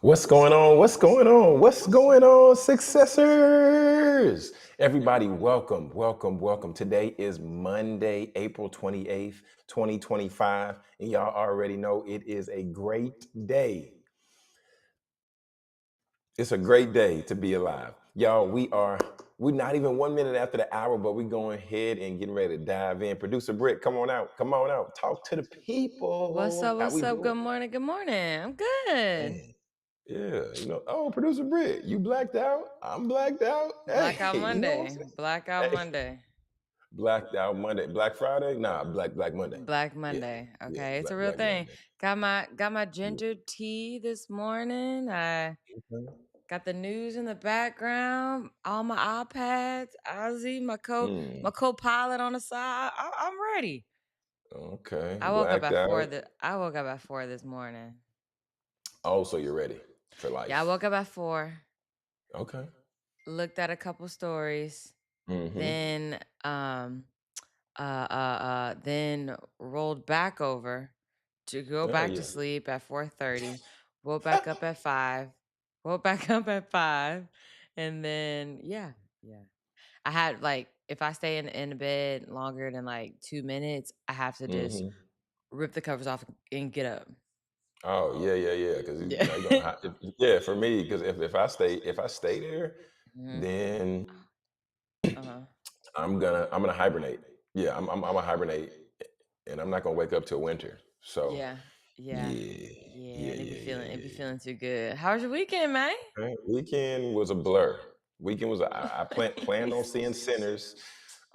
What's going on? What's going on? What's going on, successors? Everybody, welcome, welcome, welcome. Today is Monday, April 28th, 2025. And y'all already know it is a great day. It's a great day to be alive. Y'all, we're not even 1 minute after the hour, but we're going ahead and getting ready to dive in. Producer Britt, come on out. Come on out. Talk to the What's people. up? How What's we up? Good doing? morning. Good morning. I'm good. Man. Yeah, oh, producer Britt, you blacked out. I'm blacked out. Blackout Hey, you know what I'm Monday. Blackout saying? Hey, Monday. blacked out Monday, Black Friday. Nah, Black Monday. Black Yeah, Monday. yeah, Okay, it's a real Black thing. Monday. Got my Yeah. ginger tea this morning. I Okay. got the news in the background. All my iPads. Ozzy, my Mm, co-pilot on the side. I'm ready. okay, I woke up blacked at four. out. I woke up at 4 this morning. Oh, so you're ready for Yeah, I life. woke up at 4. Okay. Looked at a couple stories. Mm-hmm. Then then rolled back over to go Oh back to yeah. sleep at 4:30. Woke back up at 5. Woke back up at 5. And then yeah. I had like if I stay in the bed longer than like 2 minutes, I have to just Mm-hmm. rip the covers off and get up. Oh yeah. Because Yeah. you're gonna yeah, for me, because if I stay there, hmm then Uh-huh. I'm gonna hibernate. Yeah, I'm gonna hibernate, and I'm not gonna wake up till winter. So Yeah. Yeah. yeah, Yeah. yeah, And yeah, yeah, it be yeah. feeling too good. How was your weekend, man? Right. Weekend was a blur. Weekend was I planned on seeing Sinners.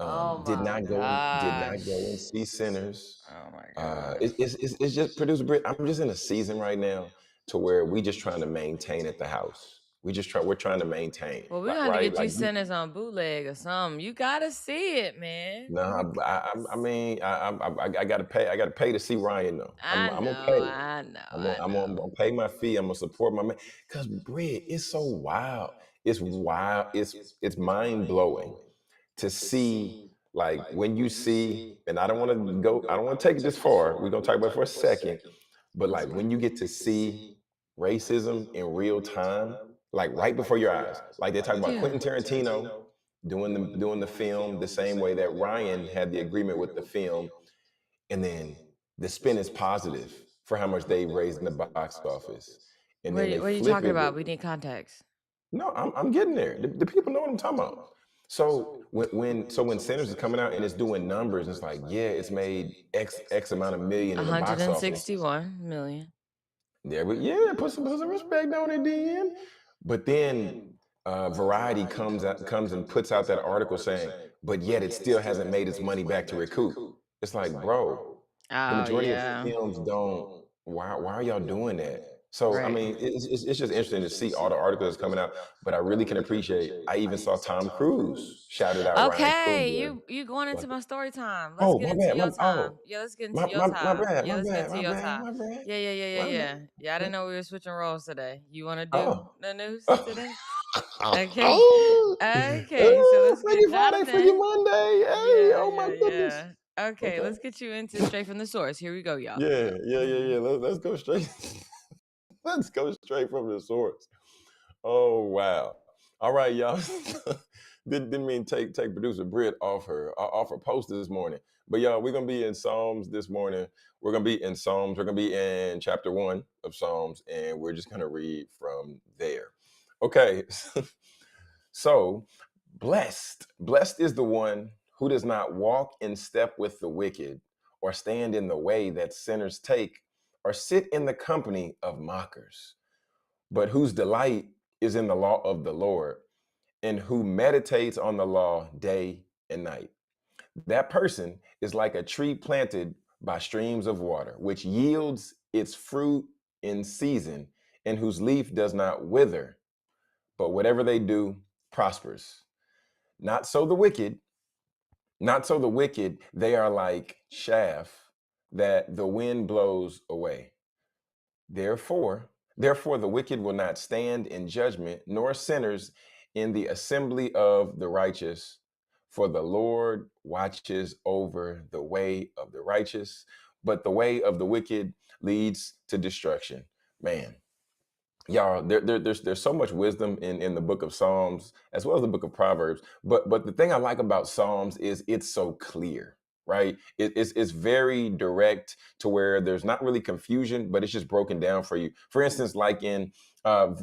Oh my Did not go and gosh. see Sinners. Oh my gosh. It's just producer Britt. I'm just in a season right now to where we just trying to maintain at the house. We're trying to maintain, Well, we're like gonna have to right, get you like you. centers on bootleg or something. You gotta see it, man. No, I mean, I gotta pay. I gotta pay to see Ryan though. I'm gonna pay. I I'm gonna know. pay my fee. I'm gonna support my man. Cause Britt, it's so wild. It's wild. It's mind blowing to see like when you see. And I don't want to go. I don't want to take it this far. We're gonna talk about it for a second. But like when you get to see racism in real time, like right before your eyes, like they're talking about Yeah. Quentin Tarantino doing the film the same way that Ryan had the agreement with the film, and then the spin is positive for how much they raised in the box office, and then they What are you flip talking it with about? We need context. no, I'm getting there. The people know what I'm talking about. So when Sinners is coming out and it's doing numbers, it's like yeah, it's made X amount of million in the box office. 161 million. There we yeah, put some respect on it then. But then Variety comes and puts out that article saying, but yet it still hasn't made its money back to recoup. It's like, bro, the Oh majority of yeah. films don't. Why are y'all doing that? So I Right. mean, it's just interesting to see all the articles that's coming out. But I really can appreciate. I even saw Tom Cruise shouted out Ryan Okay, Coogler. you going into Like, my story time. Let's oh get my into bad, your time. oh Yeah, let's get into your my time. bad, Yeah, my let's get bad, into my your bad, time. my bad, Yeah. my bad. Yeah, I didn't know we were switching roles today. You want to do Oh. the news today? Oh, Okay. oh, Okay, so let's Freaky get Friday, diving Freaky in. Monday. Hey, oh my goodness. Yeah. Okay, Okay. let's get you into straight from the source. Here we go, y'all. Yeah. Let's go straight. Let's go straight from the source. Oh wow. All right, y'all. Didn't mean take producer Britt off her post this morning. But y'all, we're gonna be in Psalms this morning. We're gonna be in Psalms. We're gonna be in chapter 1 of Psalms, and we're just gonna read from there. Okay. So blessed is the one who does not walk in step with the wicked, or stand in the way that sinners take, or sit in the company of mockers, but whose delight is in the law of the Lord, and who meditates on the law day and night. That person is like a tree planted by streams of water, which yields its fruit in season, and whose leaf does not wither, but whatever they do prospers. Not so the wicked, not so the wicked, they are like chaff that the wind blows away. Therefore the wicked will not stand in judgment, nor sinners in the assembly of the righteous. For the Lord watches over the way of the righteous, but the way of the wicked leads to destruction. Man, y'all, there's so much wisdom in the book of Psalms as well as the book of Proverbs. But the thing I like about Psalms is it's so clear, right? It's very direct to where there's not really confusion, but it's just broken down for you. For instance, like in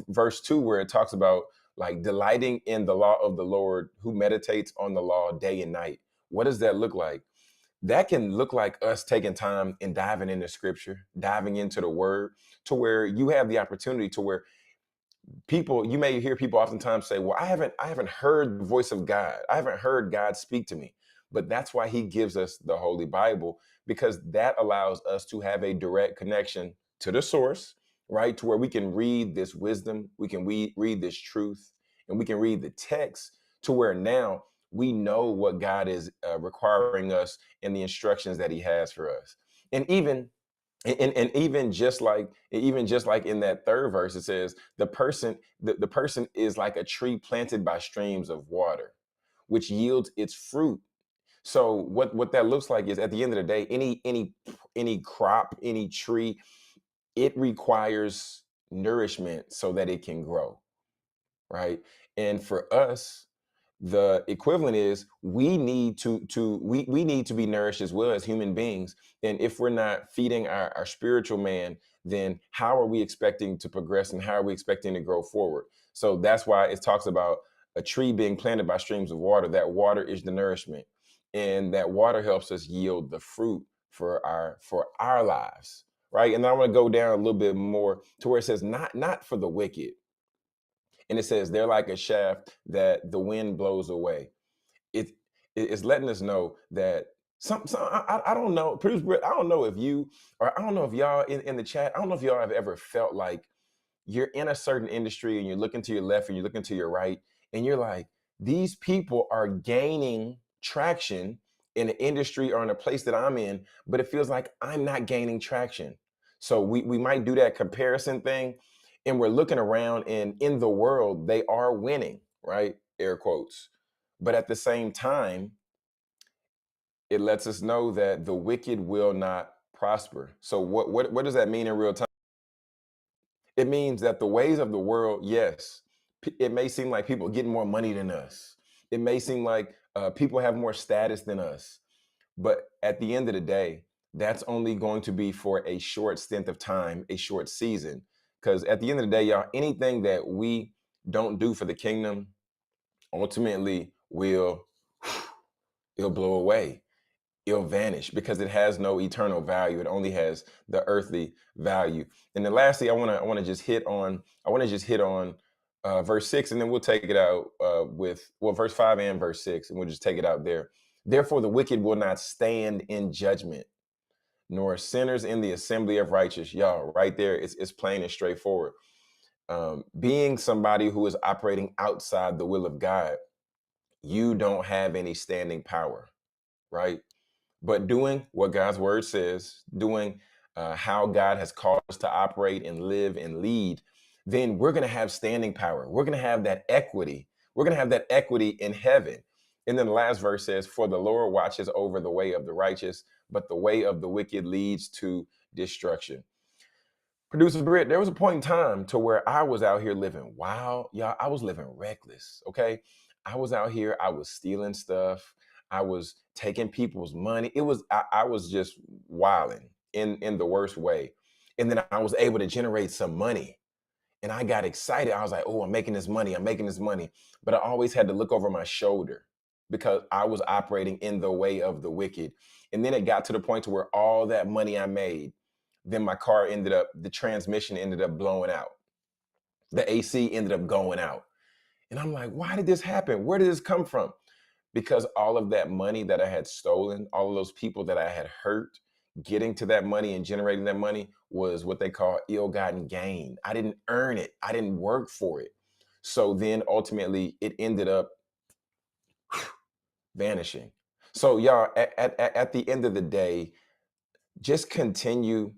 verse 2, where it talks about like delighting in the law of the Lord, who meditates on the law day and night. What does that look like? That can look like us taking time and diving into scripture, diving into the word, to where you have the opportunity to where people, you may hear people oftentimes say, well, I haven't heard the voice of God, I haven't heard God speak to me. But that's why he gives us the Holy Bible, because that allows us to have a direct connection to the source, right? To where we can read this wisdom, we can read this truth, and we can read the text, to where now we know what God is requiring us and the instructions that he has for us. And and even just like in that third verse, it says the person is like a tree planted by streams of water, which yields its fruit. So what that looks like is, at the end of the day, any crop, any tree, it requires nourishment so that it can grow, right? And for us, the equivalent is we need to be nourished as well as human beings. And if we're not feeding our spiritual man, then how are we expecting to progress, and how are we expecting to grow forward? So that's why it talks about a tree being planted by streams of water. That water is the nourishment, and that water helps us yield the fruit for our lives, right? And I want to go down a little bit more to where it says not for the wicked, and it says they're like a shaft that the wind blows away. it it's letting us know that I don't know, producer Britt, I don't know if you, or I don't know if y'all in the chat, I don't know if y'all have ever felt like you're in a certain industry and you're looking to your left and you're looking to your right, and you're like, these people are gaining traction in an industry or in a place that I'm in, but it feels like I'm not gaining traction. So we might do that comparison thing, and we're looking around, and in the world they are winning, right? Air quotes. But at the same time, it lets us know that the wicked will not prosper. So what does that mean in real time? It means that the ways of the world, yes, it may seem like people getting more money than us. It may seem like people have more status than us. But at the end of the day, that's only going to be for a short stint of time, a short season. Because at the end of the day, y'all, anything that we don't do for the kingdom ultimately will it'll blow away. It'll vanish because it has no eternal value. It only has the earthly value. And then lastly, I want to just hit on verse 6, and then we'll take it out with, well, verse 5 and verse 6, and we'll just take it out there. Therefore the wicked will not stand in judgment, nor sinners in the assembly of righteous. Y'all, right there, it's plain and straightforward. Being somebody who is operating outside the will of God, you don't have any standing power, right? But doing what God's word says, doing how God has called us to operate and live and lead, then we're going to have standing power. We're going to have that equity. We're going to have that equity in heaven. And then the last verse says, for the Lord watches over the way of the righteous, but the way of the wicked leads to destruction. Producer Britt, there was a point in time to where I was out here living wild. Y'all, I was living reckless. Okay. I was out here, I was stealing stuff. I was taking people's money. I was just wilding in the worst way. And then I was able to generate some money. And I got excited. I was like, oh, I'm making this money. I'm making this money. But I always had to look over my shoulder because I was operating in the way of the wicked. And then it got to the point to where all that money I made, then my car the transmission ended up blowing out. The AC ended up going out. And I'm like, why did this happen? Where did this come from? Because all of that money that I had stolen, all of those people that I had hurt, getting to that money and generating that money was what they call ill-gotten gain. I didn't earn it. I didn't work for it. So then ultimately it ended up vanishing. So y'all, at the end of the day, just continue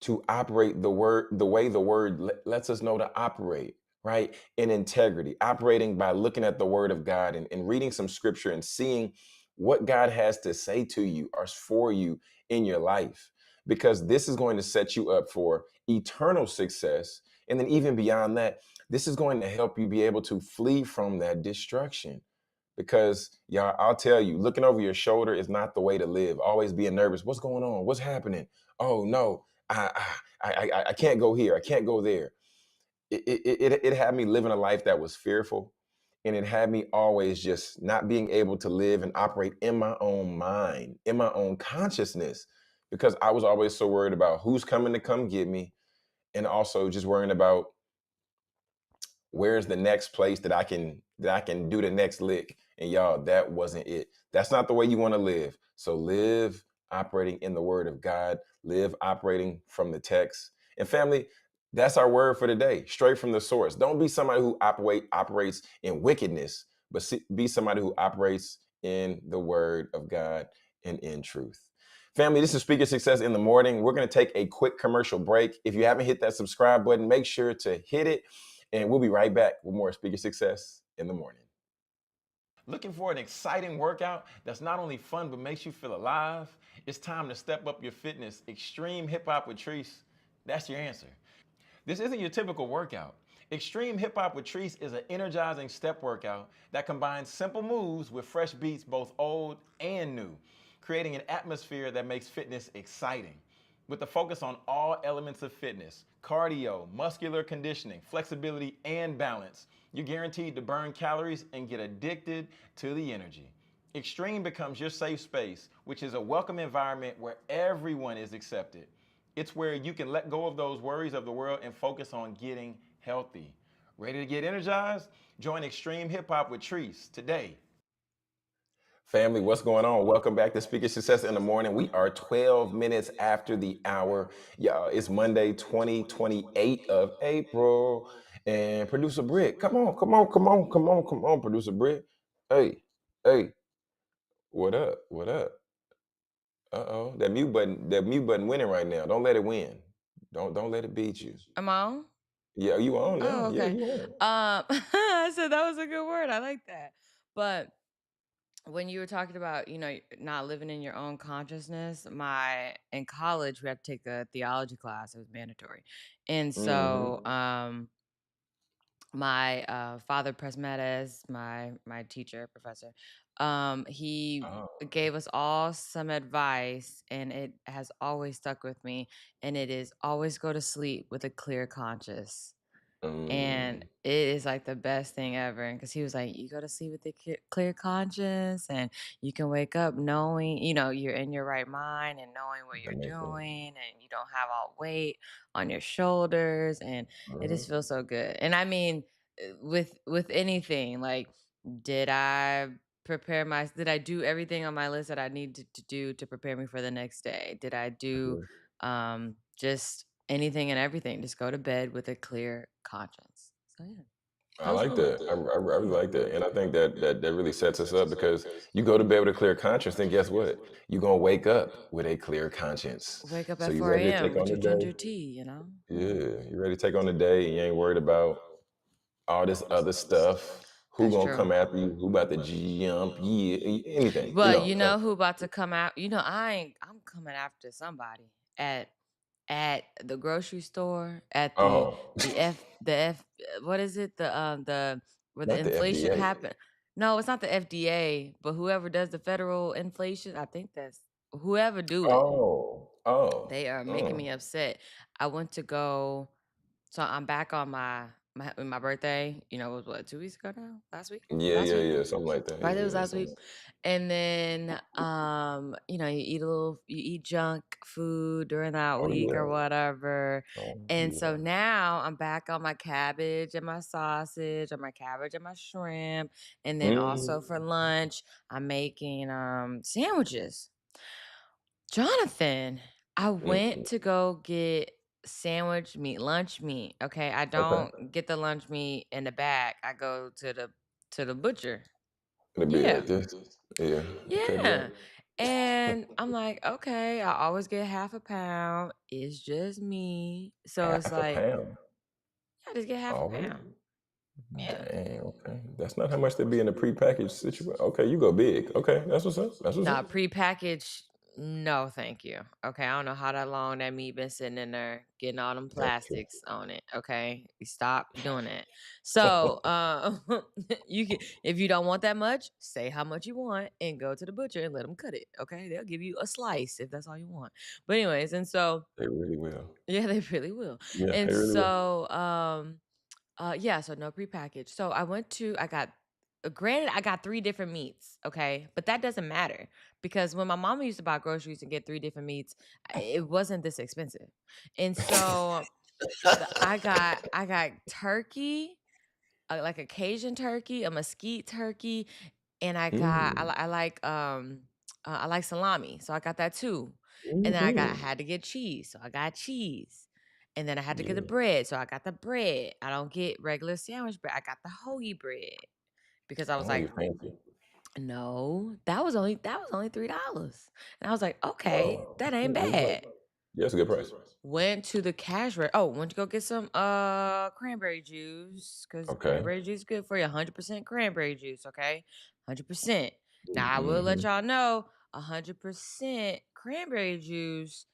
to operate the way the word lets us know to operate, right? In integrity, operating by looking at the word of God and reading some scripture and seeing what God has to say to you or for you in your life, because this is going to set you up for eternal success. And then even beyond that, this is going to help you be able to flee from that destruction. Because y'all, I'll tell you, looking over your shoulder is not the way to live. Always being nervous. What's going on? What's happening? Oh no, I can't go here. I can't go there. It had me living a life that was fearful, and it had me always just not being able to live and operate in my own mind, in my own consciousness, because I was always so worried about who's coming to come get me, and also just worrying about where's the next place that I can do the next lick. And y'all, that wasn't it. That's not the way you want to live. So live operating in the word of God, live operating from the text. And family, that's our word for today, straight from the source. Don't be somebody who operates in wickedness, but be somebody who operates in the word of God and in truth. Family, this is Speaker Success in the Morning. We're going to take a quick commercial break. If you haven't hit that subscribe button, make sure to hit it. And we'll be right back with more Speaker Success in the Morning. Looking for an exciting workout that's not only fun but makes you feel alive? It's time to step up your fitness. Extreme Hip Hop with Treese, that's your answer. This isn't your typical workout. Extreme Hip Hop with Treese is an energizing step workout that combines simple moves with fresh beats, both old and new, creating an atmosphere that makes fitness exciting. With the focus on all elements of fitness, cardio, muscular conditioning, flexibility, and balance, you're guaranteed to burn calories and get addicted to the energy. Extreme becomes your safe space, which is a welcome environment where everyone is accepted. It's where you can let go of those worries of the world and focus on getting healthy. Ready to get energized? Join Extreme Hip Hop with Treese today. Family, what's going on? Welcome back to Speaker Success in the Morning. We are 12 minutes after the hour. Y'all, it's Monday, 2028 of April. And producer Britt, come on, come on, come on, come on, come on, producer Britt. Hey, hey, what up? What up? Uh-oh. That mute button winning right now. Don't let it win. Don't let it beat you. Am I on? Yeah, you on now. Oh, Yeah, okay. you on. So that was a good word. I like that. But when you were talking about, not living in your own consciousness, my in college we had to take the theology class. It was mandatory. And so Mm-hmm. my father Presmedes, my teacher, professor, he Oh. gave us all some advice and it has always stuck with me, and it is always go to sleep with a clear conscience. And Mm, it is like the best thing ever. And because he was like, you go to sleep with a clear conscience and you can wake up knowing, you're in your right mind and knowing what that you're makes sense. doing and you don't have all weight on your shoulders. And it just Mhm. feels so good. And I mean, with anything, like, did I did I do everything on my list that I needed to do to prepare me for the next day? Did I do Yeah. just anything and everything? Just go to bed with a clear conscience. So yeah, I that was like good. that. I really like that. And I think that really sets us up because you go to bed with a clear conscience, then guess what? You're gonna wake up with a clear conscience. Wake up So at you 4 ready to a.m. take with on your the ginger day? tea. Yeah. You ready to take on the day and you ain't worried about all this other stuff. Who That's gonna true. come after you? Who about to jump? Yeah, anything, But you know who about to come out? I'm coming after somebody at the grocery store, at the Oh, the F the F what is it? The where the not the inflation FDA. happened. No, it's not the FDA, but whoever does the federal inflation, I think that's whoever do it. Oh, oh, They are making mm. me upset. I went to go So I'm back on my birthday, was what, 2 weeks ago now? Last week? Yeah, Last yeah, week? yeah, something like that. Birthday was Yeah, last week. something. And then, you eat junk food during that Oh week or yeah. whatever. Oh And so yeah. now I'm back on my cabbage and my sausage, or my cabbage and my shrimp. And then Mm, also for lunch, I'm making sandwiches. Jonathan, I went mm. to go get sandwich meat, lunch meat. Okay. I Okay. don't get the lunch meat in the bag. I go to the butcher. It'll be Yeah. like this. Yeah. Okay, bet. Yeah. And I'm like, okay, I always get half a pound. It's just me. So it's Half a like, pound. I just get half a Always? pound. Yeah. Dang, okay. That's not how much they be in a prepackaged situation. Okay, you go big. Okay, that's what's up. That's what's up. Not prepackaged. No, thank you. Okay, I don't know how that long that meat been sitting in there getting all them That's true. plastics on it. Okay, you stop doing it. So, you can if you don't want that much, say how much you want and go to the butcher and let them cut it. Okay, they'll give you a slice if that's all you want. But anyways, and so They really will. yeah, they really will. Yeah, And they really will. so, yeah, so no prepackaged. So I got granted, I got 3 different meats, okay? But that doesn't matter because when my mama used to buy groceries and get 3 different meats, it wasn't this expensive. And so I got turkey, like a Cajun turkey, a mesquite turkey, and Mm. I like salami, so I got that too. And then I Mhm. had to get cheese, so I got cheese. And then I had to get the Yeah. bread, so I got the bread. I don't get regular sandwich bread. I got the hoagie bread because I was Oh, like, you're fancy. no, that was only $3. And I was like, okay, Oh, that ain't yeah, good price. bad. Yeah, that's a good price. Went to the went to go get some cranberry juice because Okay. cranberry juice is good for you. 100% cranberry juice, okay? 100%. Now I will let Mhm. y'all know 100% cranberry juice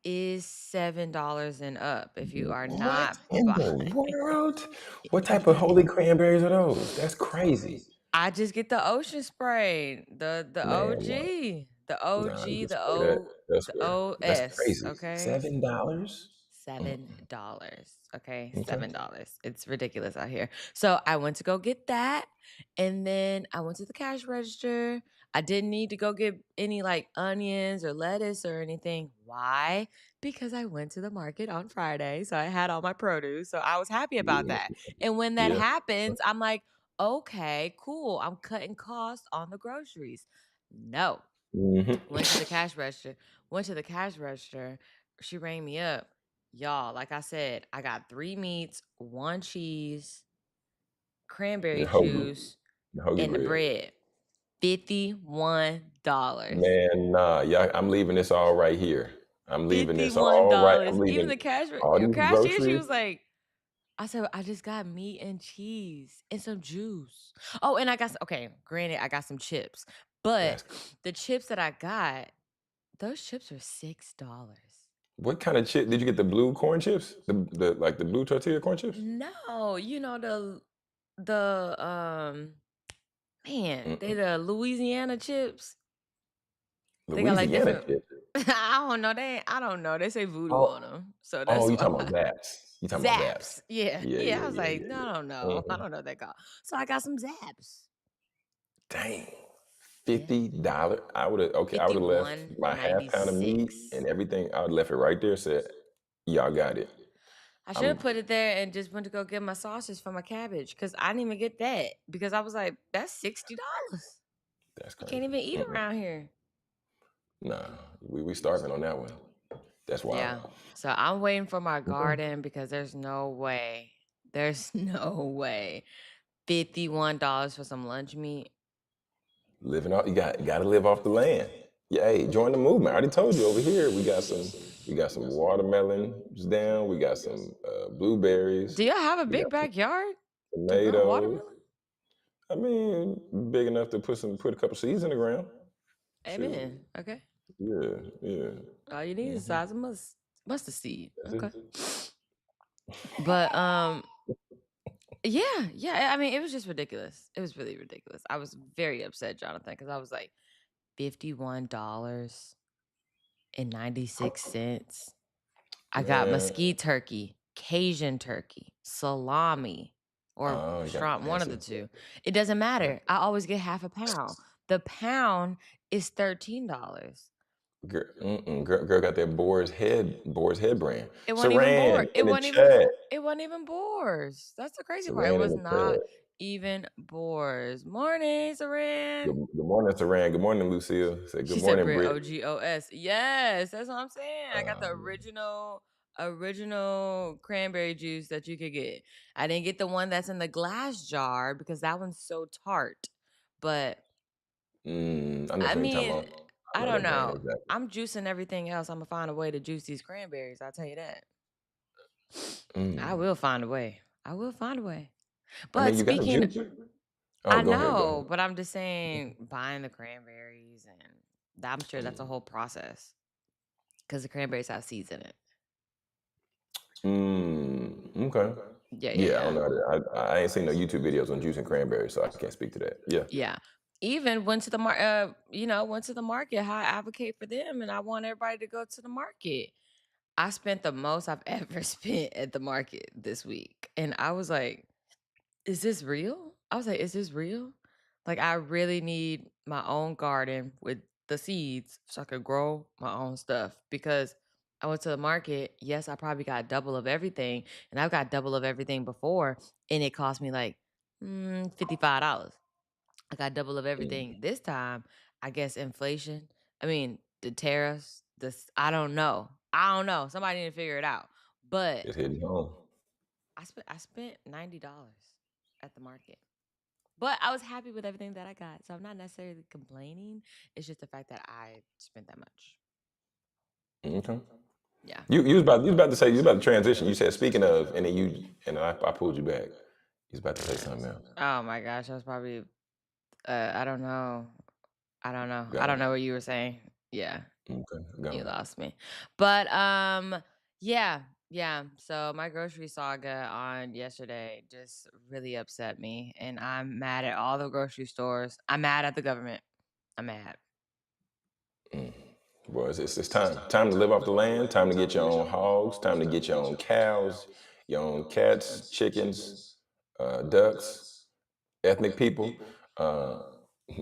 is $7 and up if you are What not in the buying. world? What type of holy cranberries are those? That's crazy. I just get the ocean spray, the Man, no. OG, the Nah, you OG, can spray that the elsewhere. That's OS, crazy. okay? $7? $7. Okay, Okay. $7. It's ridiculous out here. So I went to go get that, and then I went to the cash register. I didn't need to go get any like onions or lettuce or anything. Why? Because I went to the market on Friday, so I had all my produce. So I was happy about Yeah. that. And when that Yeah. happens, I'm like, okay, cool. I'm cutting costs on the groceries. No, Mhm. went to the cash register. Went to the cash register. She rang me up. Y'all, like I said, I got 3 meats, 1 cheese, The cranberry hoagie. juice, The hoagie and the bread. bread. $51. Man, nah, yeah, I'm leaving this all right here. I'm leaving this all right. I'm $51. Even leaving the all these cashier, she groceries. was like, I said, I just got meat and cheese and some juice. Oh, and I got okay, granted, I got some chips, but That's cr the chips that I got, those chips are $6. What kind of chip did you get? The blue corn chips? The like the blue tortilla corn chips? No, you know the man, they Mm-mm. the Louisiana chips. They got like Louisiana different. chips? I don't know. I don't know. They say voodoo on Oh, them, so oh, that's you why. talking about Zaps. You talking about Zaps. Zaps. Yeah, Yeah, yeah. yeah, I was yeah, like, yeah, no, I don't yeah. know. I Mhm. don't know what they call. So I got some Zaps. Dang. Yeah, $50. I would've okay, I fifty would've left one my half ninety pound of meat six. and everything. I would've left it right there, said, "Y'all got it." I should have I'm put it there and just went to go get my sausage for my cabbage because I didn't even get that because I was like, that's $60. that's You can't crazy. even eat Mm-mm. around here. Nah, we starving on that one. That's wild. Yeah. So I'm waiting for my Okay. garden because there's no way. There's no way. $51 for some lunch meat. Living off you gotta live off the land. Yeah, hey, join the movement. I already told you over here we got some watermelons down, we got some blueberries, Do y'all have a we got big some backyard to grow tomatoes. watermelon? I mean, big enough to put a couple seeds in the ground. Shoot. Amen. Okay. Yeah, yeah. All you need is Mhm. size of mustard seed. That's Okay. it. But yeah, yeah. I mean, it was just ridiculous. It was really ridiculous. I was very upset, Jonathan, because I was like, $51.96. I got Man. mesquite turkey, Cajun turkey, salami, or Oh, you got pastrami, one of the fancy. two. It doesn't Yeah. matter. I always get half a pound. The pound is $13. Girl got that Boar's Head brand. It wasn't even Saran bored. in the chat. It wasn't even Boars. That's the crazy part. It Saran in was the not chat. even Boars. Morning, Saran. Good morning, Saran. Good morning, Lucille. Say good She said morning, Brit Britt. OGOS. Yes, that's what I'm saying. I got the Um, original cranberry juice that you could get. I didn't get the one that's in the glass jar because that one's so tart. But I know I what you're talking mean, about. I I know don't that brand know. exactly. I'm juicing everything else. I'm gonna find a way to juice these cranberries. I'll tell you that. I Mm. will find a way. I will find a way. I But mean, you got a speaking, juicer. Oh, I go ahead. Go know, ahead. but I'm just saying buying the cranberries and I'm sure that's a Mm. whole process because the cranberries have seeds in it. Okay. Yeah, yeah, Yeah, I don't yeah. know. I ain't seen no YouTube videos on juicing cranberries, so I can't speak to that. Yeah. Yeah. Even went to the went to the market. How I advocate for them, and I want everybody to go to the market. I spent the most I've ever spent at the market this week, and I was like, "Is this real?" I was like, "Is this real?" Like, I really need my own garden with the seeds so I could grow my own stuff because I went to the market. Yes, I probably got double of everything, and I've got double of everything before, and it cost me like $55. I got double of Mm. everything this time. I guess inflation. I mean, the tariffs. This I don't know. I don't know. Somebody need to figure it out. But It's hitting home. I spent $90 at the market. But I was happy with everything that I got. So I'm not necessarily complaining. It's just the fact that I spent that much. Okay. Yeah. You was about to say you was about to transition. You said speaking of, and then I pulled you back. You was about to say something else. Oh my gosh, I was probably I don't know. I don't know. I don't Gone. know what you were saying. Yeah. Okay. You Gone. lost me. But yeah, yeah. So my grocery saga on yesterday just really upset me and I'm mad at all the grocery stores. I'm mad at the government. I'm mad. Mm. Well, it's time to live off the land. Time to get your own hogs. Time to get your own cows, your own cats, chickens, ducks, ethnic people. Uh,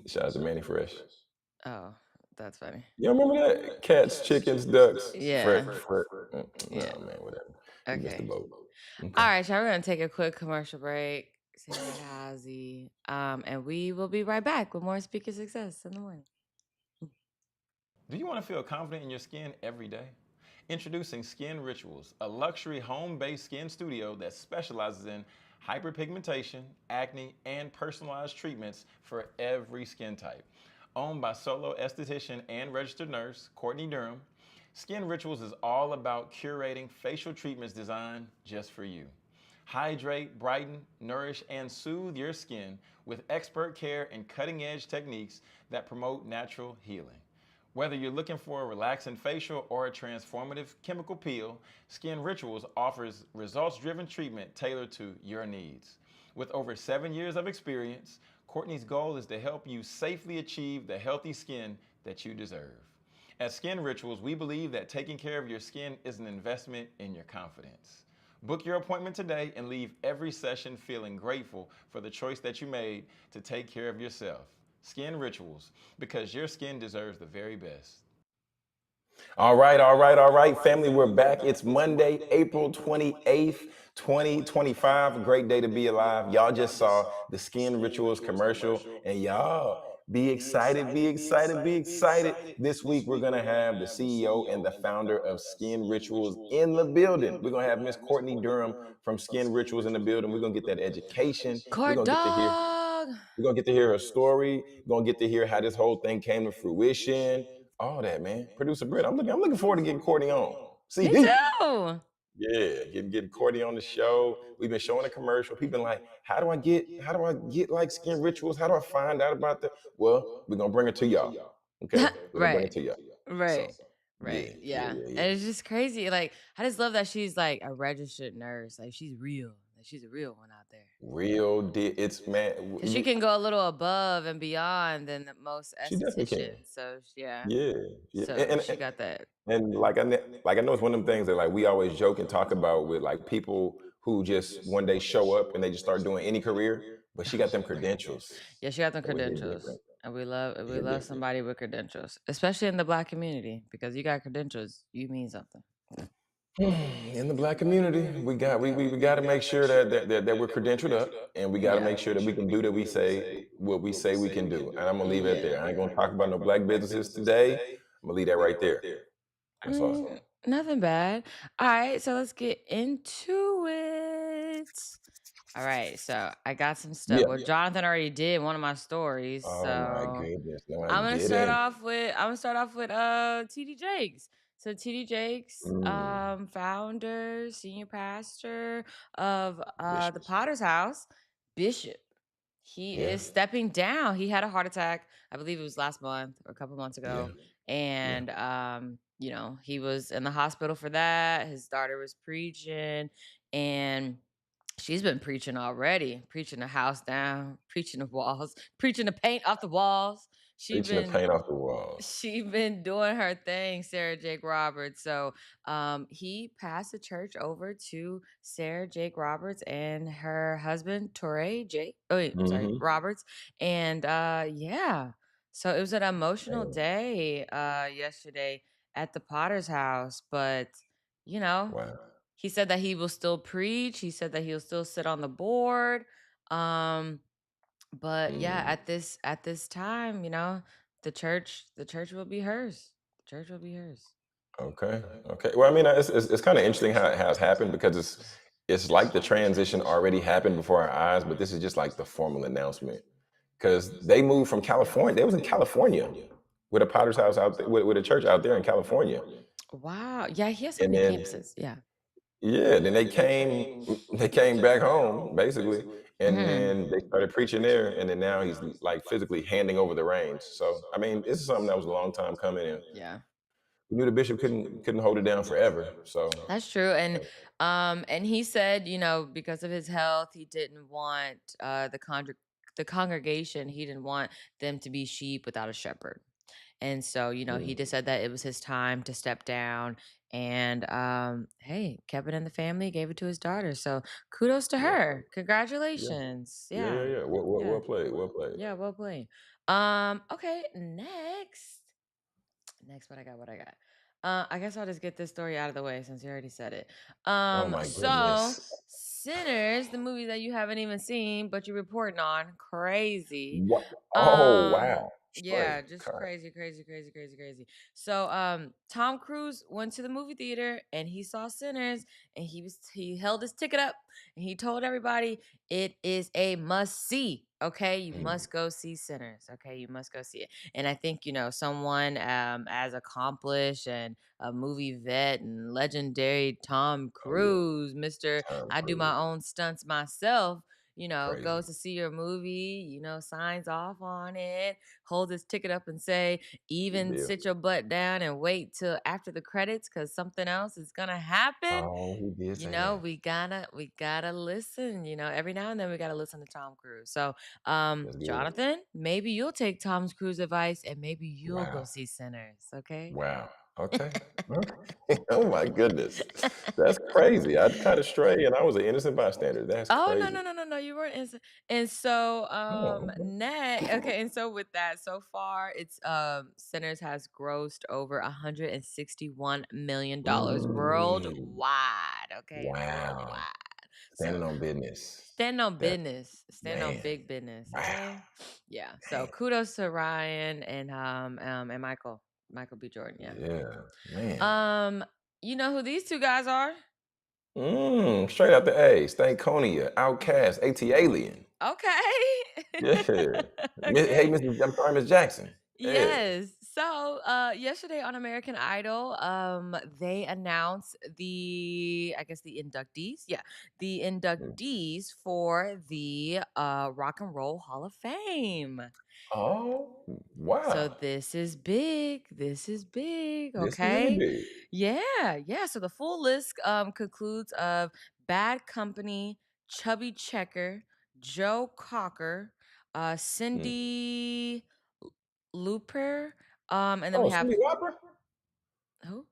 Shout out to Manny Fresh. Oh, that's funny. You remember that? Cats, chickens, ducks, Yeah. Yeah. no, man, whatever. You missed the Okay. boat. All Okay. right, y'all. We're gonna take a quick commercial break. Say hi to Ozzy. And we will be right back with more speaker success in the morning. Do you want to feel confident in your skin every day? Introducing Skin Rituals, a luxury home based skin studio that specializes in hyperpigmentation, acne, and personalized treatments for every skin type. Owned by solo esthetician and registered nurse Courtney Durham, Skin Rituals is all about curating facial treatments designed just for you. Hydrate, brighten, nourish, and soothe your skin with expert care and cutting edge techniques that promote natural healing. Whether you're looking for a relaxing facial or a transformative chemical peel, Skin Rituals offers results driven treatment tailored to your needs. With over 7 years of experience, Courtney's goal is to help you safely achieve the healthy skin that you deserve. At Skin Rituals, we believe that taking care of your skin is an investment in your confidence. Book your appointment today and leave every session feeling grateful for the choice that you made to take care of yourself. Skin Rituals, because your skin deserves the very best. All right, family. We're back. It's Monday, April 28th, 2025. A great day to be alive. Y'all just saw the Skin Rituals commercial, and y'all be excited, be excited, be excited. This week, we're going to have the CEO and the founder of Skin Rituals in the building. We're going to have Miss Courtney Durham from Skin Rituals in the building. We're going to get that education. We're Court going to get to hear dog. we're gonna get to hear her story. We're gonna get to hear how this whole thing came to fruition. All that, man. Producer Britt, I'm looking forward to getting Courtney on. Me CD. too. Yeah, getting Courtney on the show. We've been showing a commercial. People been like, how do I get like Skin Rituals? How do I find out about that? Well, we're gonna bring it to y'all. Okay? We're gonna bring it Right. to y'all. So Right. yeah, Right. yeah, Yeah. yeah, yeah. And it's just crazy. Like, I just love that she's like a registered nurse. Like, she's real. Like, she's a real one out there. Real deal. It's man, Because she can go a little above and beyond than the most she definitely can. estheticians. So, yeah. Yeah, yeah. So, she got that. And like I know it's one of them things that like we always joke and talk about with like people who just one day show up and they just start doing any career, but she got them credentials. Yeah, she got them So it hit credentials. different. And we It hit love different. somebody with credentials, especially in the black community, because you got credentials, you mean something. In the black community, we got to make sure that we're credentialed up, and we got to Yeah. make sure that we can do that. We say what we say we can do, and I'm gonna leave it Yeah. there. I ain't gonna talk about no black businesses today. I'm gonna leave that right there. I That's all. mean, nothing bad. All right, so let's get into it. All right, so I got some stuff. Yeah. Well, Jonathan already did one of my stories, Oh my so goodness. No, I I'm gonna start didn't. off with TD Jakes. So TD Jakes, Mm, founder, senior pastor of the vicious. Potter's House, Bishop. He Yeah. is stepping down. He had a heart attack. I believe it was last month or a couple months Yeah. ago. Yeah. And he was in the hospital for that. His daughter was preaching, and she's been preaching already, preaching the house down, preaching the walls, preaching the paint off the walls. She Reaching the been paint off the walls. she been doing her thing, Sarah Jake Roberts. So he passed the church over to Sarah Jake Roberts and her husband, Torrey Jake. Oh, wait, sorry, Mhm. Roberts. And yeah. So it was an emotional Man, day yesterday at the Potter's house. But, you know, wow. he said that he will still preach. He said that he'll still sit on the board. Um, but yeah, Mm. at this time, the church will be hers. The church will be hers. Okay. Okay. Well, I mean, it's kind of interesting how it has happened because it's like the transition already happened before our eyes, but this is just like the formal announcement because they moved from California. They was in California with a Potter's house out there, with a church out there in California, Wow. Yeah, he has so and many then campuses. Yeah. yeah, then they came back home basically, and Mhm. then they started preaching there, and then now he's like physically handing over the reins. So I mean, this is something that was a long time coming, and Yeah. we knew the bishop couldn't hold it down forever. So That's true. And he said, because of his health, he didn't want the congregation, he didn't want them to be sheep without a shepherd. And so, he just mm, said that it was his time to step down, and hey, kept it in the family, gave it to his daughter. So kudos to yeah, her. yeah, Congratulations. yeah, yeah, Yeah. yeah. Yeah. Well played, well played. Yeah, well played. Okay, next. Next, what I got, what I got. I guess I'll just get this story out of the way since you already said it. Oh my So goodness. Sinners, the movie that you haven't even seen, but you're reporting on, crazy. What? Oh Um, wow. yeah, Straight. just Okay. crazy, crazy, crazy, crazy, crazy. So Tom Cruise went to the movie theater and he saw Sinners, and he held his ticket up and he told everybody it is a must see. Okay, you Mm. must go see Sinners. Okay, you must go see it. And I think, someone as accomplished and a movie vet and legendary Tom Oh yeah. Cruise, Mr. Tom I do my Cruise. own stunts myself, Crazy. goes to see your movie, signs off on it, holds his ticket up and say, Big even deal. sit your butt down and wait till after the credits because something else is gonna happen. Oh, he did say that. We gotta listen, every now and then we gotta listen to Tom Cruise. So That's good. Jonathan, maybe you'll take Tom Cruise advice and maybe you'll go Wow. see Sinners, okay? Wow. Okay. Okay. Oh my goodness. That's crazy. I'd kind of stray and I was an innocent bystander. That's Oh, no, crazy. no, no, no, no, you weren't innocent. And so, Oh, okay. okay, and so with that, so far, it's Sinners has grossed over $161 million Mm, worldwide. Okay, wow. worldwide. Standing So on business. stand on That business, stand on man. big business. Wow. Okay, yeah. So Man. kudos to Ryan and Michael B. Jordan. Yeah. Yeah. Man. Um, you know who these two guys are? Straight out the A. Stankonia, Outcast, AT Alien. Okay. Yeah. Hey, Okay. I'm sorry, Miss Jackson. Yeah. Yes. So, yesterday on American Idol, they announced I guess the inductees. Yeah, the Mm. inductees for the Rock and Roll Hall of Fame. Oh, So wow. this is big. This is big. This is really Okay. big. Yeah. Yeah. So the full list concludes of Bad Company, Chubby Checker, Joe Cocker, Mm. Cindy Looper, and then we Oh, have Cindy Lauper? who?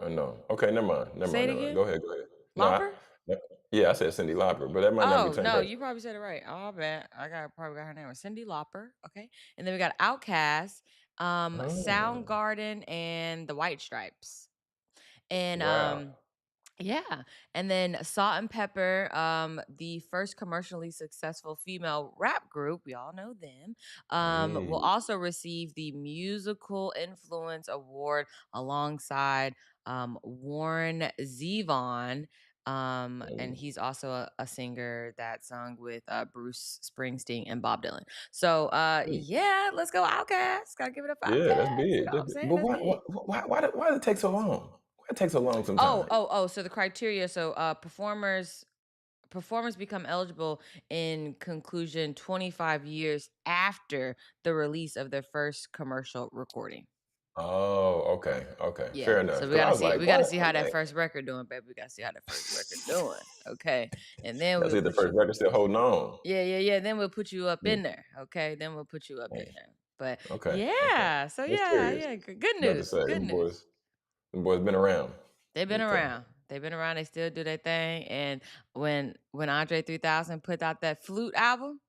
No. Okay, never mind. Never Say mind. it Never mind. again. Go ahead. Go ahead. No, Lauper? no, yeah, I said Cindy Lauper, but that might not be the Oh same no, person. you probably said it right. Oh, I bet probably got her name. Cindy Lauper. Okay, and then we got Outcast, Oh, Soundgarden, and the White Stripes. And wow. yeah, and then Salt and Pepper, the first commercially successful female rap group, we all know them, will Hey. also receive the Musical Influence Award alongside Warren Zevon. And Mm. he's also a singer that sung with Bruce Springsteen and Bob Dylan. So Mm. yeah, let's go Outcast. Gotta give it up for Yeah, that's Outcast. You big. know what I'm saying? But That's big. why did it take so long? Why it take so long Oh, sometimes? oh, oh, so the criteria, so performers become eligible in conclusion 25 years after the release of their first commercial recording. Oh, okay, okay, fair Yeah, so enough. we Because I gotta was see like, we "What?" gotta see how I'm that like, first record doing, baby. We gotta see how that first record doing, okay? And then "That's we'll it, the put first you record still holding on." yeah, yeah, yeah, then we'll put you up Mm, in there, okay? Then we'll put you up in hey, there. But okay, okay. yeah, so That's yeah, serious. yeah, good About to news, say, good news. them boys been around. They've been Okay. around. They've been around. They still do their thing. And when Andre 3000 put out that flute album,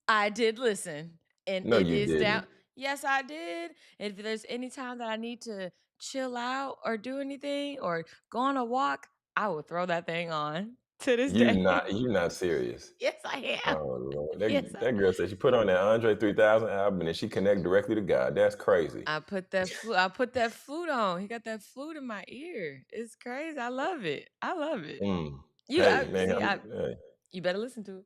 I did listen, and No, it you is down. didn't. Yes, I did. If there's any time that I need to chill out or do anything or go on a walk, I will throw that thing on to this day. You not serious. Yes, I am. Oh, Lord. Yes, That girl said she put on that Andre 3000 album and then she connect directly to God. That's crazy. I put that flute on. He got that flute in my ear. It's crazy. I love it. I love it. Mm. You Hey, I man, see I hey, You better listen to it.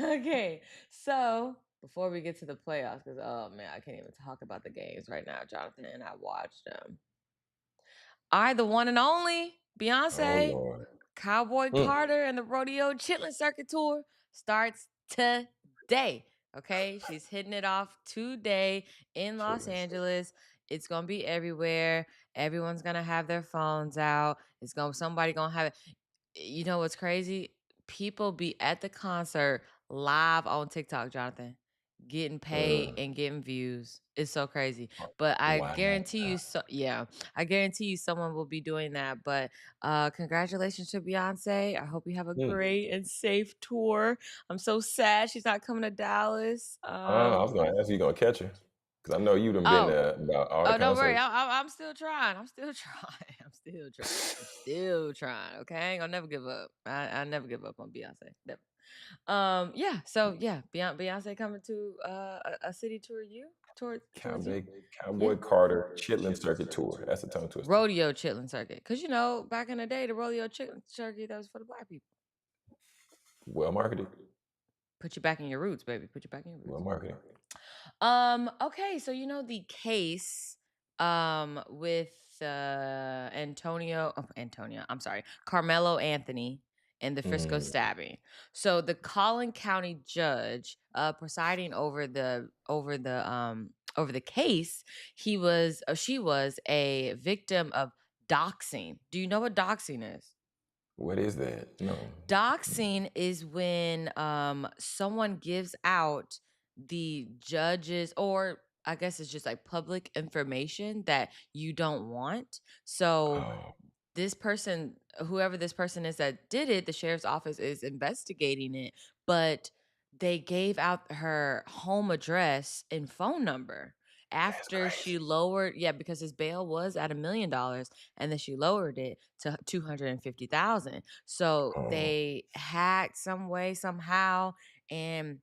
Okay. So before we get to the playoffs, because oh man, I can't even talk about the games right now, Jonathan, and I watched them. I, the one and only oh, Beyonce, Lord. Cowboy Mm. Carter, and the Rodeo Chitlin Circuit Tour starts today. Okay, she's hitting it off today in Los Chitlin Circuit. Angeles. It's gonna be everywhere. Everyone's gonna have their phones out. Somebody gonna have it. You know what's crazy? People be at the concert live on TikTok, Jonathan, getting paid Uh, and getting views. It's so crazy. But wow. I guarantee you someone will be doing that. But congratulations to Beyonce. I hope you have a Mm. great and safe tour. I'm so sad she's not coming to Dallas. I was going to ask you going to catch her because I know you done been Oh, about all the Oh, don't worry. concerts. I'm still trying. I'm still trying. I'm still trying. I'm still trying. Okay, I ain't gonna never give up. I never give up on Beyonce. Never. Yeah. So yeah, Beyonce coming to a city towards you. Cowboy, Yeah. Cowboy Carter Chitlin Circuit Tour. That's a tongue twister. Rodeo chitlin circuit, cause back in the day, the rodeo chitlin circuit that was for the black people. Well marketed. Put you back in your roots, baby. Put you back in your Well roots. marketed. Okay, so the case with I'm sorry, Carmelo Anthony and the Frisco Mm. stabbing. So the Collin County judge presiding over the case, she was a victim of doxing. Do you know what doxing is? What is that? No. Doxing is when someone gives out the judges, or I guess it's just like public information that you don't want. So Oh, this person, whoever this person is that did it, the sheriff's office is investigating it, but they gave out her home address and phone number that's after crazy. she lowered, yeah, because his bail was at $1 million, and then she lowered it to 250,000. So Oh, they hacked some way, somehow, and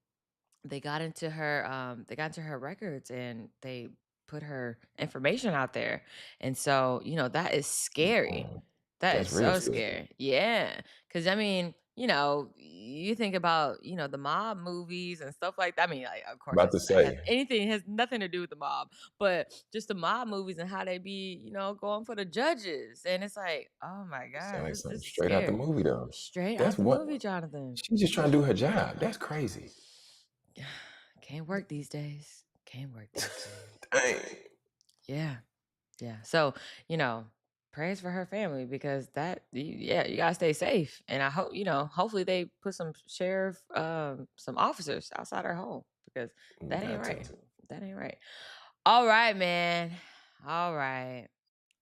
they got into her records and they put her information out there. And so, that is scary. oh, That is that's real so scary. scary. Yeah. Cause I mean, you think about, the mob movies and stuff like that. I mean, like, of course, About to say, it has nothing to do with the mob, but just the mob movies and how they be, going for the judges. And it's like, oh my sound God, like this something is straight out the scary. movie, though. Straight That's out the what movie, Jonathan. she's just trying to do her job. That's crazy. Can't work these days. Can't work these days. Dang. Yeah. Yeah. So, you know, prayers for her family because yeah, you gotta stay safe. And I hope, hopefully they put some officers outside her home because that ain't Got to. right. That ain't right. All right, man. All right.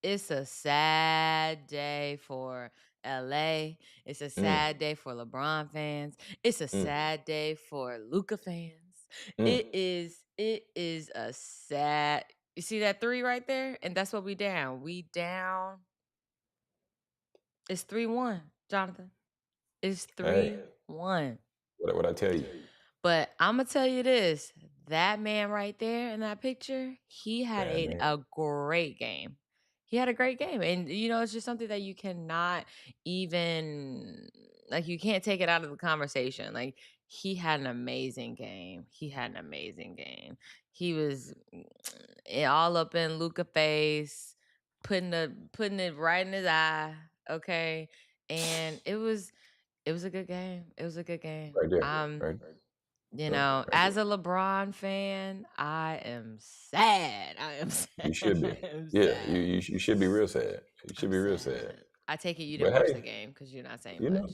It's a sad day for LA. It's a Mm, sad day for LeBron fans. It's a mm, sad day for Luca fans. mm. It is a sad. You see that 3 right there? And that's what we down. We down. It's 3-1, Jonathan. It's Hey, 3-1. what I tell you? But Imma tell you this, that man right there in that picture, he had That a man. a great game. He had a great game, and, it's just something that you cannot even like, you can't take it out of the conversation, like, he had an amazing game. He had an amazing game. He was all up in Luka face, putting it right in his eye, okay? And it was It was a good game. It was a good game. Right there. Right. Right As there. a LeBron fan, I am sad. I am You sad. should I be. am Yeah, sad. you should be real sad. You should I'm be real sad. sad. I take it you didn't But watch hey, the game because you're not saying you know, much.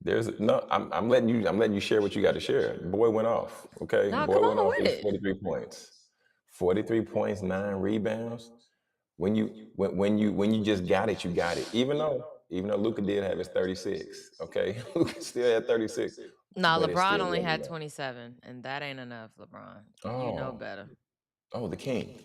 there's no. I'm letting you share what you got to share. Boy went off. Okay, No, boy come went on off with these it. 43 points. 43 points, 9 rebounds. When you just got it, you got it. Even though Luca did have his 36. Okay, Luca still had 36, Nah, but it LeBron still only wasn't had enough. 27, and that ain't enough, LeBron. You know Oh, better. oh, the king,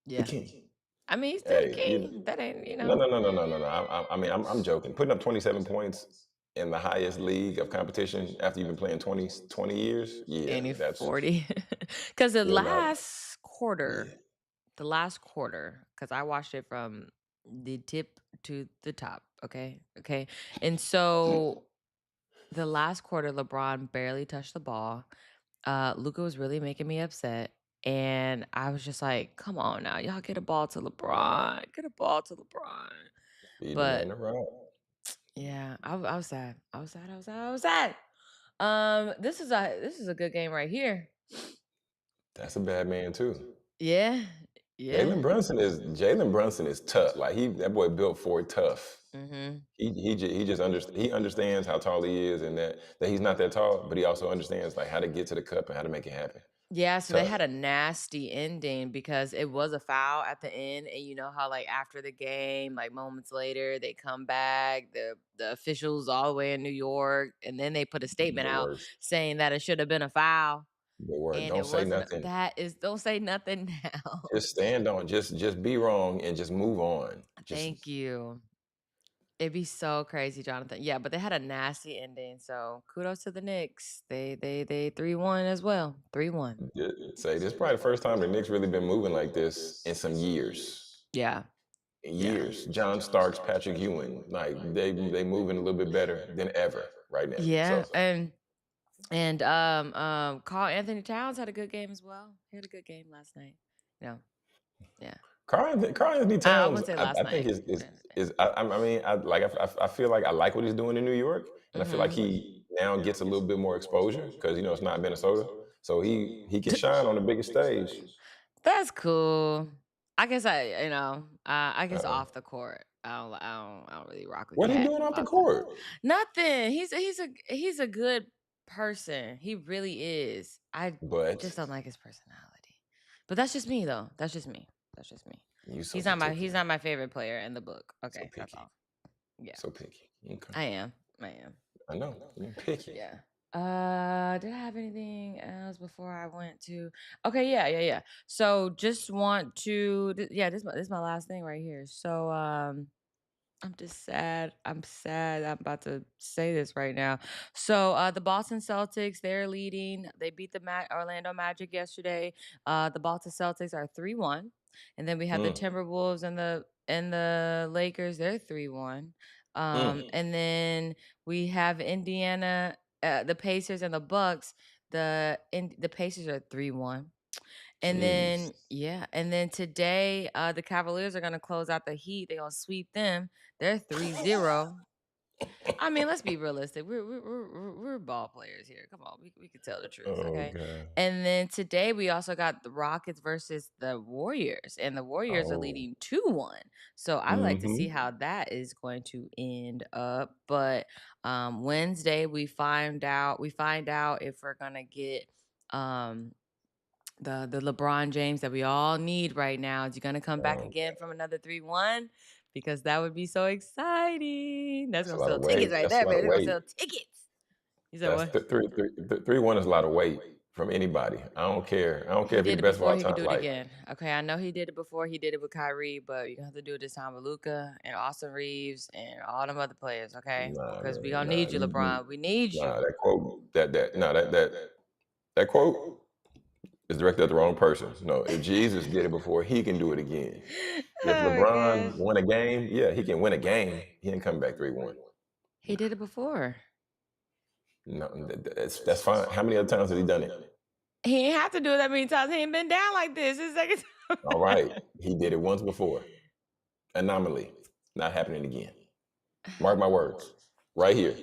the Yeah. king. I mean, he's still the Hey, king. That ain't, no, no, no, no, no, no, no. I mean, I'm joking. Putting up 27 points in the highest league of competition after you've been playing 20 years. Yeah, any that's 40. Because yeah, not yeah. the last quarter, because I watched it from the tip to the top. Okay. Okay. And so the last quarter, LeBron barely touched the ball. Luca was really making me upset. And I was just like, come on now, y'all get a ball to LeBron. Get a ball to LeBron. Feeding the man But the rock. yeah, I was sad. I was sad. I was sad. I was sad. This is a good game right here. That's a bad man too. Yeah. Yeah. Jalen Brunson is tough. Like that boy built for it tough. Mhm. He understands how tall he is and that he's not that tall, but he also understands like how to get to the cup and how to make it happen. Yeah, so they Tough. had a nasty ending because it was a foul at the end, and you know how like after the game, like moments later, they come back, the officials all the way in New York, and then they put a statement The out worst. saying that it should have been a foul, The worst. and Don't it say wasn't. nothing. That is, don't say nothing now. Just stand on. Just be wrong and just move on. Just Thank you. It'd be so crazy, Jonathan. Yeah, but they had a nasty ending, so kudos to the Knicks. They 3-1 as well. 3-1. say this is probably the first time the Knicks really been moving like this in some years. Yeah. Yeah. Years. John Starks, Patrick Ewing, like they moving a little bit better than ever right now. Yeah, So and Carl Anthony Towns had a good game as well. He had a good game last night. No, yeah. Carl Anthony I Towns, wouldn't say I last think night. Wednesday. is I mean I feel like I like what he's doing in New York, and I feel like Mhm. he now gets a little bit more exposure because it's not Minnesota, so he can shine on the biggest stage. That's cool. I guess I guess Uh, off the court. I don't really rock with what he Cat doing off the off the court? nothing. He's a good person. He really is. I But just don't like his personality. But that's just me though. That's just me. That's just me. you so He's particular, not my favorite player in the book. so Okay, that's picky, all. Yeah. so picky. Okay, I am. I am. I know you're picky. Yeah. Did I have anything else before I went to? Okay, yeah. So just want to yeah, this is my last thing right here. So I'm just sad. I'm sad. I'm about to say this right now. So the Boston Celtics, they're leading. They beat the Orlando Magic yesterday. The Boston Celtics are 3-1. And then we have the Mm, Timberwolves and the Lakers, they're 3-1. mm, And then we have Indiana, the Pacers and the Bucks. The Pacers are 3-1. And jeez. then yeah, and then today, the Cavaliers are gonna close out the Heat. They're gonna sweep them. They're 3-0. I mean, let's be realistic. We're ball players here. Come on, we can tell the truth, Oh okay? god. And then today we also got the Rockets versus the Warriors, and the Warriors are Oh. leading 2-1. So I like to see Mhm. how that is going to end up. But Wednesday we find out if we're gonna get um the LeBron James that we all need right now. Is he gonna come back Oh, again from another 3-1? Because that would be so exciting. That's that's a gonna lot sell of weight. tickets right That's a there, lot baby. of They're gonna weight. sell tickets. You said That's what? 3-1 is a lot of weight from anybody. I don't care. I don't care He if you're did the it best of before, all he could time. do it Like, again. Okay, I know he did it before, he did it with Kyrie, but you're gonna have to do it this time with Luca and Austin Reeves and all them other players, okay? nah, Because we man, gonna nah, need you, LeBron. We need nah. you. That quote, that quote is directed at the wrong person. No, if Jesus did it before, he can do it again. If Oh my LeBron gosh. won a game, yeah, he can win a game. He ain't come back 3-1. He did it before. No, that's fine. How many other times has he done it? He ain't have to do it that many times. He ain't been down like this. It's second All right, time. he did it once before. Anomaly, not happening again. Mark my words, right here.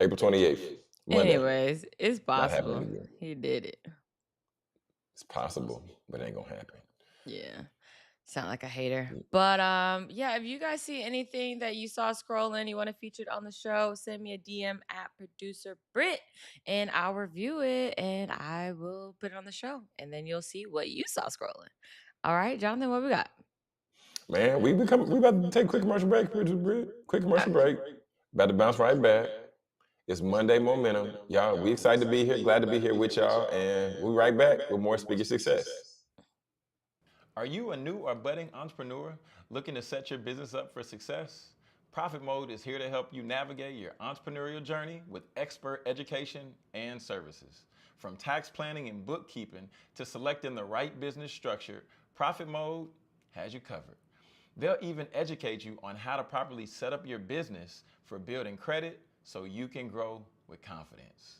April 28th, Monday. Anyways, it's Not happening possible. again. He did it. It's possible, but it ain't gonna happen. Yeah. Sound like a hater. But yeah, if you guys see anything that you saw scrolling, you want to feature it on the show, send me a DM at producer Britt and I'll review it and I will put it on the show. And then you'll see what you saw scrolling. All right, Jonathan, what we got? Man, we about to take a quick commercial break, producer Britt. Quick Uh, commercial break. About to bounce right back. It's Monday momentum. Y'all, we excited to be here. Glad to be here with y'all. And we'll be right back with more Speak Your Success. Are you a new or budding entrepreneur looking to set your business up for success? Profit Mode is here to help you navigate your entrepreneurial journey with expert education and services. From tax planning and bookkeeping to selecting the right business structure, Profit Mode has you covered. They'll even educate you on how to properly set up your business for building credit so you can grow with confidence.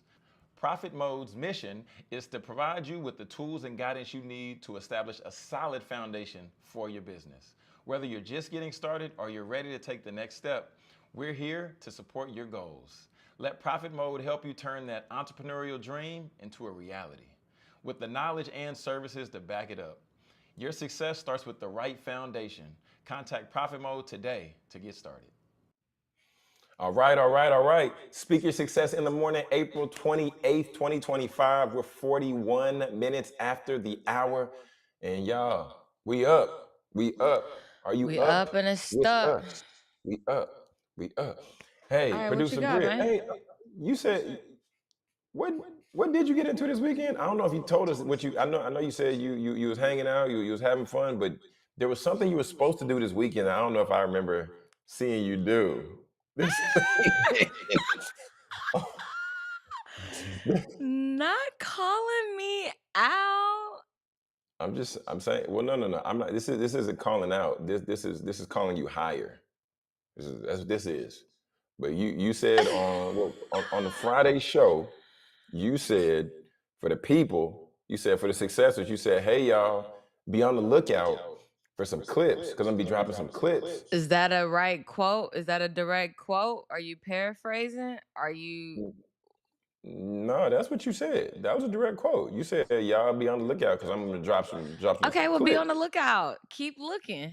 Profit Mode's mission is to provide you with the tools and guidance you need to establish a solid foundation for your business. Whether you're just getting started or you're ready to take the next step, we're here to support your goals. Let Profit Mode help you turn that entrepreneurial dream into a reality with the knowledge and services to back it up. Your success starts with the right foundation. Contact Profit Mode today to get started. All right, all right, all right. Speak Your Success in the Morning, April 28th, 2025. We're 41 minutes after the hour. And y'all, we up. We up. Are you we up up and it's with stuck. us? We up. We up. All Hey, right, what you producer got, Britt. man? Hey, you said what what did you get into this weekend? I don't know if you told us what you I know you said you was hanging out, you was having fun, but there was something you were supposed to do this weekend. I don't know if I remember seeing you do. This Not calling me out. I'm saying, well, no. I'm not this isn't calling out. This is calling you higher. That's what this is. But you said on the Friday show, you said for the people, you said for the successors, you said, hey y'all, be on the lookout for some clips, because I'm gonna be dropping some clips. Is that a right quote? Is that a direct quote? Are you paraphrasing? Are you No, that's what you said. That was a direct quote. You said, hey, y'all be on the lookout because I'm gonna drop some okay? Well, be on clips. the lookout. Keep looking.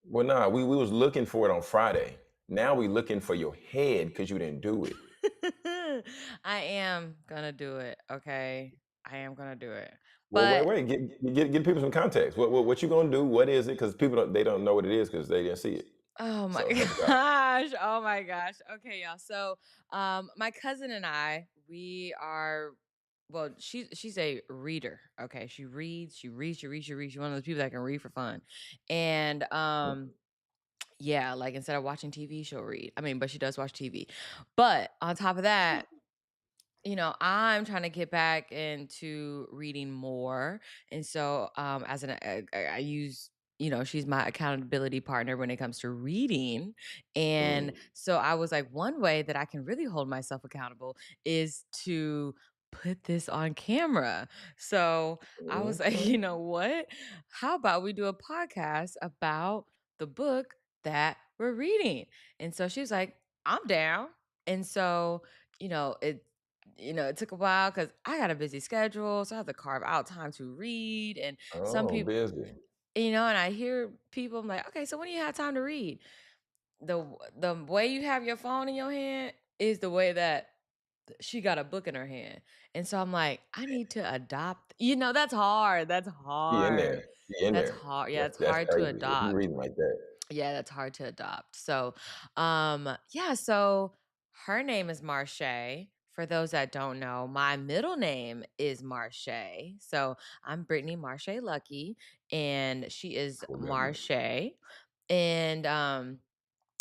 Well, nah, we was looking for it on Friday. Now we looking for your head because you didn't do it. I am gonna do it. Okay, I am gonna do it. Well, But wait. Get people some context. What you gonna do? What is it? Because people they don't know what it is because they didn't see it. oh my So help us out. gosh, oh my gosh. Okay, y'all. So, my cousin and I, we are. Well, she's a reader. Okay, she reads. She reads. She reads. She reads. She's one of those people that can read for fun, and yeah, like instead of watching TV, she'll read. I mean, but she does watch TV. But on top of that, I'm trying to get back into reading more. And so, as I use, she's my accountability partner when it comes to reading. And Mm. so I was like, one way that I can really hold myself accountable is to put this on camera. So I was like, Okay. you know what? How about we do a podcast about the book that we're reading? And so she was like, I'm down. And so, you know, it it took a while because I got a busy schedule, so I have to carve out time to read. And some Oh, people, busy. and I hear people, I'm like, okay, so when do you have time to read? The way you have your phone in your hand is the way that she got a book in her hand. And so I'm like, I need to adopt. That's hard. That's He in hard. there. He in That's there. hard. Yeah, it's That's hard to crazy. If you adopt. reading like that. Yeah, that's hard to adopt. So, yeah, so her name is Marche. For those that don't know, my middle name is Marche. So I'm Brittany Marche Lucky, and she is Cool middle name. Marche. And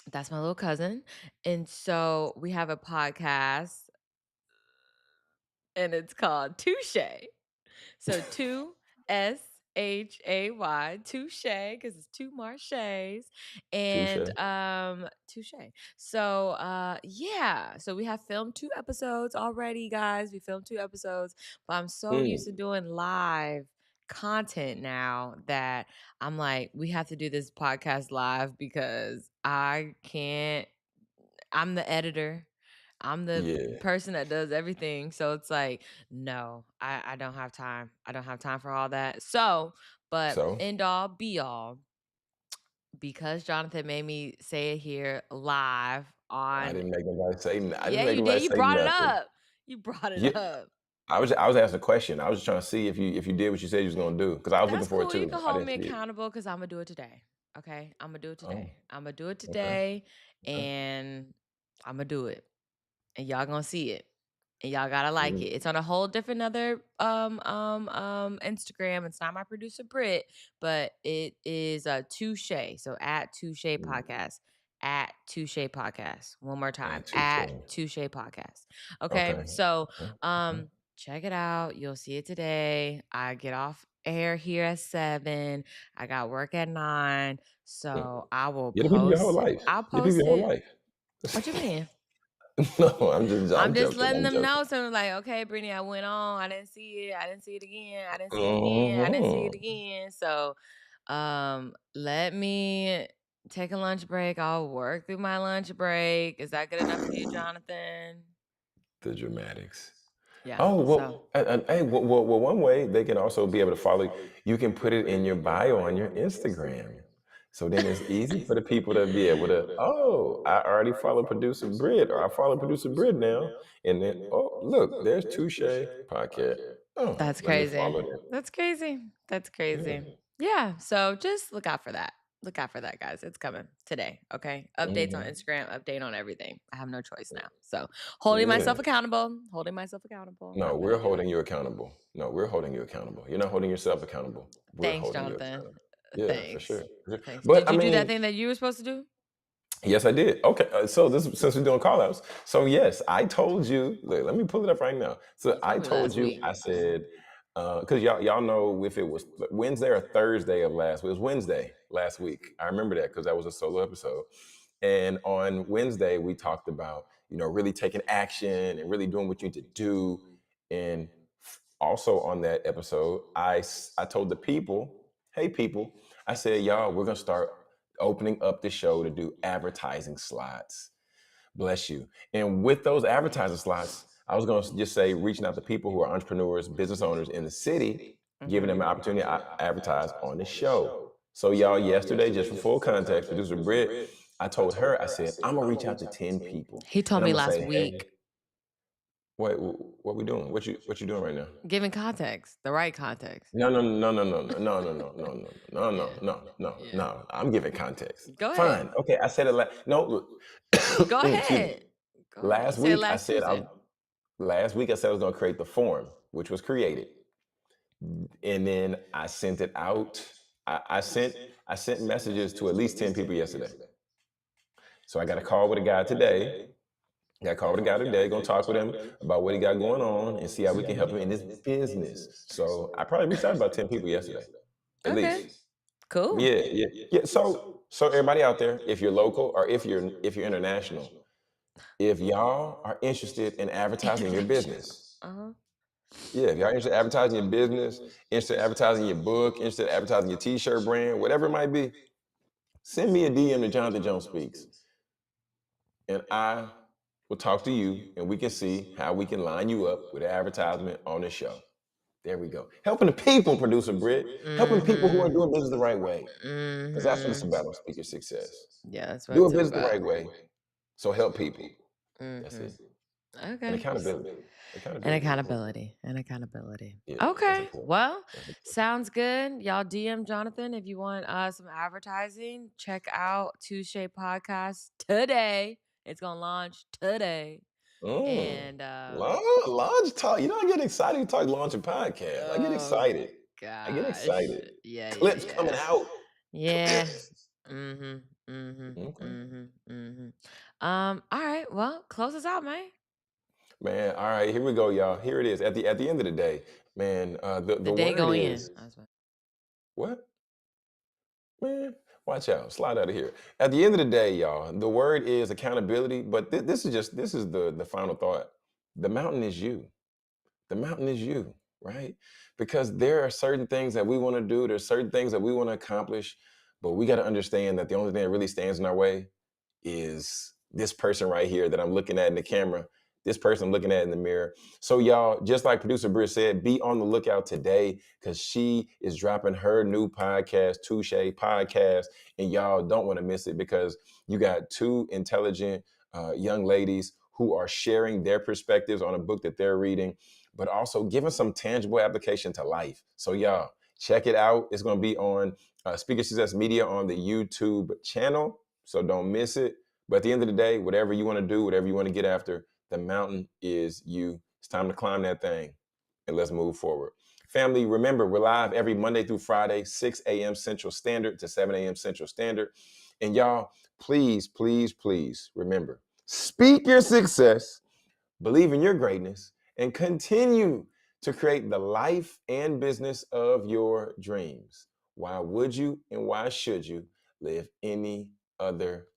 that's my little cousin. And so we have a podcast, and it's called Touche. So Shay, touche, because it's two Marches, Touche. and touche. So yeah, so we have filmed 2 episodes already, guys. We filmed 2 episodes, but I'm so used to Mm. doing live content now that I'm like, we have to do this podcast live because I can't. I'm the editor. I'm the Yeah. person that does everything. So it's like, no, I don't have time. I don't have time for all that. So, but So end all be all, because Jonathan made me say it here live I on. didn't make nobody say. I didn't Yeah, make you did. nobody You say brought it nothing. up. You brought Yeah, it up. I was asking a question. I was just trying to see if you did what you said you was gonna do because I was looking That's for it cool. You too. can I hold didn't me see it. accountable because I'm gonna do it today. Okay, I'm gonna do it Oh, today. I'm gonna do it okay, today, okay. and I'm gonna do it, and y'all gonna see it, and y'all gotta like it. Mm, It's on a whole different other Instagram. It's not my producer Britt, but it is Touche. So at Touche mm, Podcast. At Touche Podcast. One more time. touche. At Touche Podcast. Okay. Okay, So okay, okay. check it out. You'll see it today. I get off air here at 7. I got work at 9. Mm. So I will Give the people your whole post life. I'll Give people post your whole it. life. What you mean? No, I'm I'm just joking. letting I'm them joking. know. So I'm like, okay, Brittany, I went on. I didn't see it. I didn't see it again. I didn't see it again. I didn't see it Mhm. again. So let me take a lunch break. I'll work through my lunch break. Is that good enough for you, Jonathan? The dramatics. Yeah. Oh, So well, hey, well, one way they can also be able to follow you can put it in your bio on your Instagram. So then it's easy for the people to be able to, oh, I already follow producer Britt, or I follow producer Britt now. And then, oh, look, there's Touche Podcast. Oh, that's let me crazy. follow them. That's crazy. That's Yeah. crazy. Yeah. So just look out for that. Look out for that, guys. It's coming today. Okay. Updates on Hmm. Instagram, update on everything. I have no choice now. So holding Yeah. myself accountable. Holding myself accountable. No, I'm we're gonna do holding it. you accountable. No, we're holding you accountable. You're not holding yourself accountable. We're Thanks, holding you Jonathan. accountable. Yeah, for sure. Thanks. For sure. Thanks. But Did I you do that mean, thing that you were supposed to do? yes, I did. Okay, so this since we're doing call outs. So yes, I told you. Look, let me pull it up right now. So You I told me told last you. week. I said because y'all know if it was Wednesday or Thursday of last week. It was Wednesday last week. I remember that because that was a solo episode. And on Wednesday we talked about really taking action and really doing what you need to do. And also on that episode, I told the people, hey people, I said y'all, we're gonna start opening up the show to do advertising slots. Bless you. And with those advertising slots, I was going to just say reaching out to people who are entrepreneurs, business owners in the city, giving them Mhm. an opportunity to advertise on the show. So, y'all, yesterday, just for full context, producer Britt, I told her, I said, I'm going to reach out to 10 people. He told And I'm me going to last say, hey, week. wait, what we doing? What you doing right now? Giving context, the right context. No, no, no, no, no, no, no, no, no, no, no, no, Yeah. no, no, no, Yeah. no. I'm giving context. Go ahead. Fine. Okay, I said it. No, Go excuse me. ahead. Go ahead. You Last said week I last said Tuesday. I was going to create the form, which was created, and then I sent it out. I sent messages to at least 10 people yesterday. So I got a call with a guy today. Got a call with a guy today. Gonna talk with him about what he got going on and see how we can help him in his business. So I probably reached out to about 10 people yesterday, at Okay. least. Cool. Yeah, yeah, yeah. So everybody out there, if you're local or if you're international, if y'all are interested in advertising your International. business, Uh-huh. yeah, if y'all interested in advertising your business, interested in advertising your book, interested in advertising your t-shirt brand, whatever it might be, send me a DM to Jonathan Jones Speaks, and I will talk to you, and we can see how we can line you up with an advertisement on the show. There we go. Helping the people, producer Britt. Helping people who are Mhm. doing business the right way. Because that's what it's Mhm. about on Speaker Success. Yeah, that's what Doing it's business the about. right way. So help people. That's Mhm. it. And Okay. accountability. And Accountability is important. accountability. And accountability. Yeah, that's Okay. important. Well, That's important. sounds good. Y'all DM Jonathan if you want some advertising. Check out Touche Podcast today. It's gonna launch today. Mm. And Launch talk. I get excited to talk launch a podcast. I get oh excited. I get gosh. excited. Yeah, yeah, Clips coming yeah. out. Yeah. Clips. Mm-hmm. Mm-hmm. Okay. Mm-hmm. Mm-hmm. All right. Well, close us out, man. Man, all right, here we go, y'all. Here it is. At the end of the day, man, The the day word going in. is what? Man, watch out. Slide out of here. At the end of the day, y'all, the word is accountability, but this is the final thought. The mountain is you. The mountain is you, right? Because there are certain things that we want to do, there's certain things that we want to accomplish, but we got to understand that the only thing that really stands in our way is this person right here that I'm looking at in the camera, this person I'm looking at in the mirror. So y'all, just like producer Britt said, be on the lookout today because she is dropping her new podcast, Touche Podcast, and y'all don't want to miss it because you got two intelligent young ladies who are sharing their perspectives on a book that they're reading, but also giving some tangible application to life. So y'all, check it out. It's going to be on Speaker Success Media on the YouTube channel, so don't miss it. But at the end of the day, whatever you want to do, whatever you want to get after, the mountain is you. It's time to climb that thing and let's move forward. Family, remember, we're live every Monday through Friday, 6 a.m. Central Standard to 7 a.m. Central Standard. And y'all, please, please, please remember, speak your success, believe in your greatness, and continue to create the life and business of your dreams. Why would you and why should you live any other